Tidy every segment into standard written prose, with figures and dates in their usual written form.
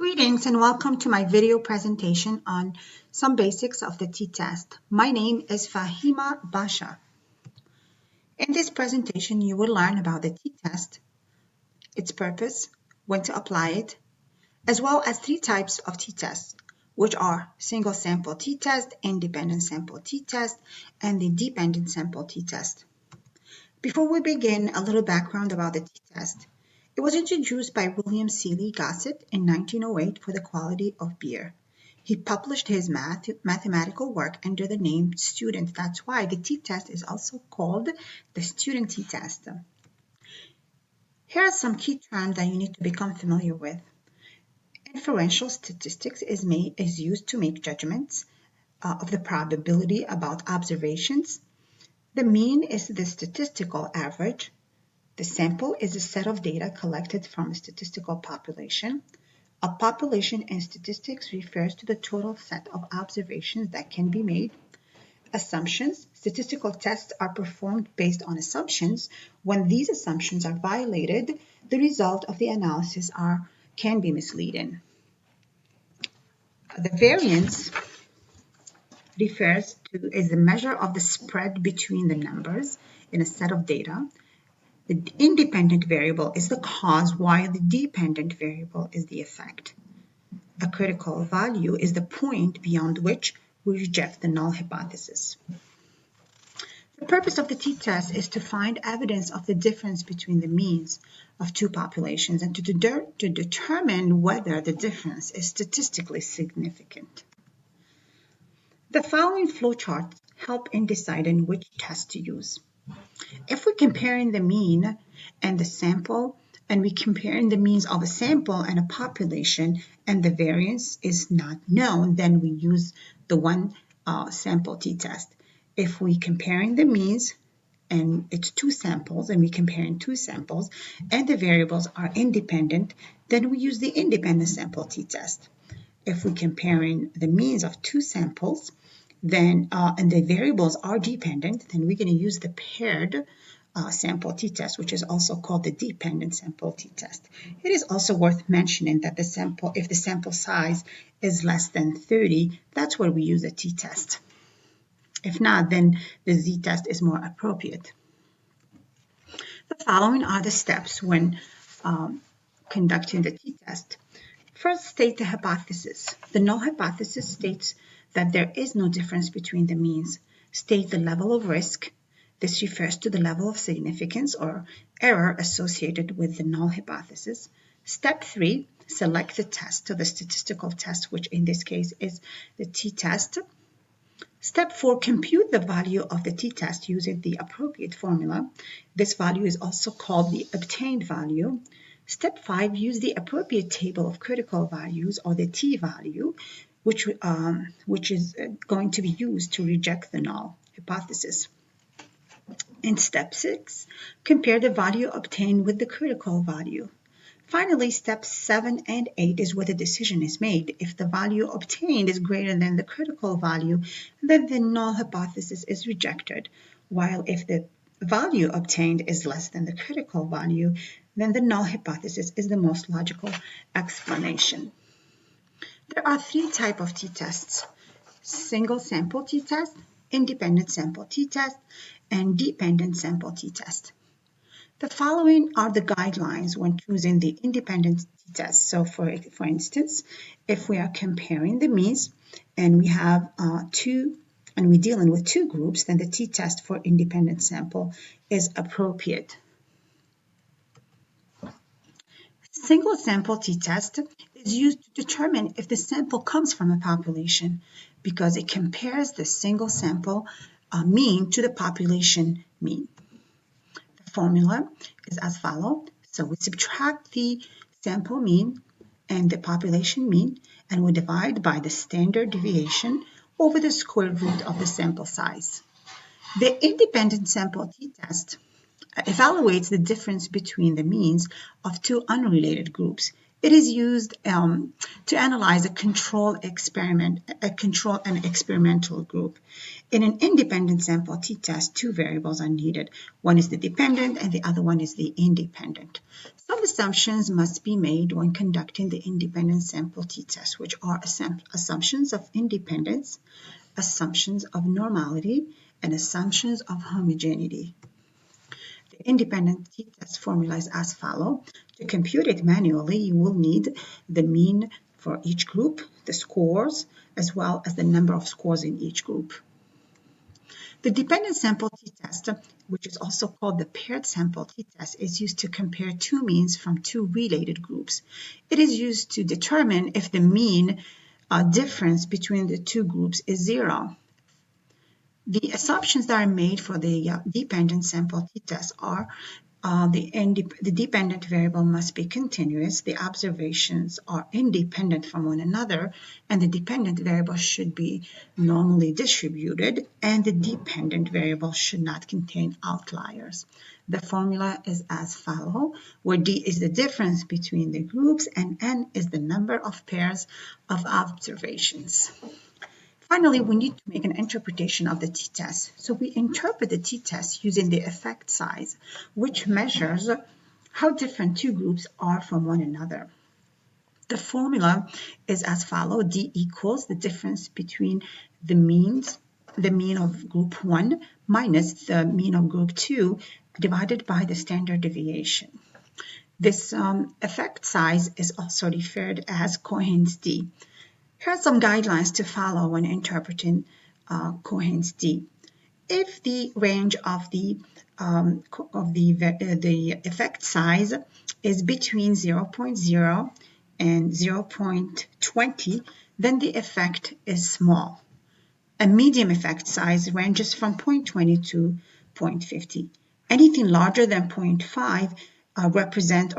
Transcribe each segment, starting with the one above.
Greetings and welcome to my video presentation on some basics of the t-test. My name is Fahima Basha. In this presentation, you will learn about the t-test, its purpose, when to apply it, as well as three types of t-tests, which are single sample t-test, independent sample t-test, and the dependent sample t-test. Before we begin, a little background about the t-test. It was introduced by William Seeley Gossett in 1908 for the quality of beer. He published his mathematical work under the name student. That's why the t-test is also called the student t-test. Here are some key terms that you need to become familiar with. Inferential statistics is used to make judgments of the probability about observations. The mean is the statistical average. The sample is a set of data collected from a statistical population. A population in statistics refers to the total set of observations that can be made. Assumptions. Statistical tests are performed based on assumptions. When these assumptions are violated, the result of the analysis can be misleading. The variance is the measure of the spread between the numbers in a set of data. The independent variable is the cause, while the dependent variable is the effect. A critical value is the point beyond which we reject the null hypothesis. The purpose of the t-test is to find evidence of the difference between the means of two populations and to determine whether the difference is statistically significant. The following flowcharts help in deciding which test to use. If we're comparing the mean and the sample, and we're comparing the means of a sample and a population, and the variance is not known, then we use the one sample t-test. If we're comparing the means and it's two samples, and we're comparing two samples, and the variables are independent, then we use the independent sample t-test. If we're comparing the means of two samples, then and the variables are dependent, then we're going to use the paired sample t-test, which is also called the dependent sample t-test. It is also worth mentioning that if the sample size is less than 30, that's where we use a t-test. If not, then the z-test is more appropriate. The following are the steps when conducting the t-test. First, state the hypothesis. The null hypothesis states that there is no difference between the means. State the level of risk. This refers to the level of significance or error associated with the null hypothesis. Step 3, select the test, so the statistical test, which in this case is the t-test. Step 4, compute the value of the t-test using the appropriate formula. This value is also called the obtained value. Step 5, use the appropriate table of critical values, or the t-value, which is going to be used to reject the null hypothesis. In step 6, compare the value obtained with the critical value. Finally, steps 7 and 8 is where the decision is made. If the value obtained is greater than the critical value, then the null hypothesis is rejected, while if the value obtained is less than the critical value, then the null hypothesis is the most logical explanation. There are three types of t-tests: single sample t-test, independent sample t-test, and dependent sample t-test. The following are the guidelines when choosing the independent t-test. So for instance, if we are comparing the means and we have we're dealing with two groups, then the t-test for independent sample is appropriate. Single sample t-test is used to determine if the sample comes from a population because it compares the single sample mean to the population mean. The formula is as follows. So we subtract the sample mean and the population mean, and we divide by the standard deviation over the square root of the sample size. The independent sample t-test evaluates the difference between the means of two unrelated groups. It is used to analyze a control and experimental group. In an independent sample t-test, two variables are needed. One is the dependent and the other one is the independent. Some assumptions must be made when conducting the independent sample t-test, which are assumptions of independence, assumptions of normality, and assumptions of homogeneity. The independent t-test formula is as follows. To compute it manually, you will need the mean for each group, the scores, as well as the number of scores in each group. The dependent sample t-test, which is also called the paired sample t-test, is used to compare two means from two related groups. It is used to determine if the mean difference between the two groups is 0. The assumptions that are made for the dependent sample t-test are the dependent variable must be continuous, the observations are independent from one another, and the dependent variable should be normally distributed, and the dependent variable should not contain outliers. The formula is as follows, where D is the difference between the groups and N is the number of pairs of observations. Finally, we need to make an interpretation of the t-test. So we interpret the t-test using the effect size, which measures how different two groups are from one another. The formula is as follows. D equals the difference between the mean of group 1 minus the mean of group 2 divided by the standard deviation. This effect size is also referred as Cohen's d. Here are some guidelines to follow when interpreting Cohen's d. If the range of the effect size is between 0.0 and 0.20, then the effect is small. A medium effect size ranges from 0.20 to 0.50. Anything larger than 0.5 or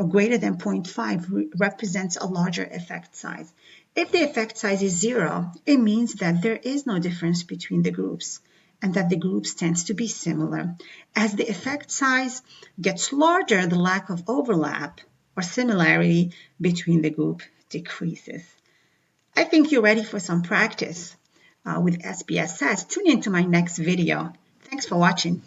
greater than 0.5 represents a larger effect size. If the effect size is 0, it means that there is no difference between the groups and that the groups tends to be similar. As the effect size gets larger, the lack of overlap or similarity between the group decreases. I think you're ready for some practice with SPSS. Tune into my next video. Thanks for watching.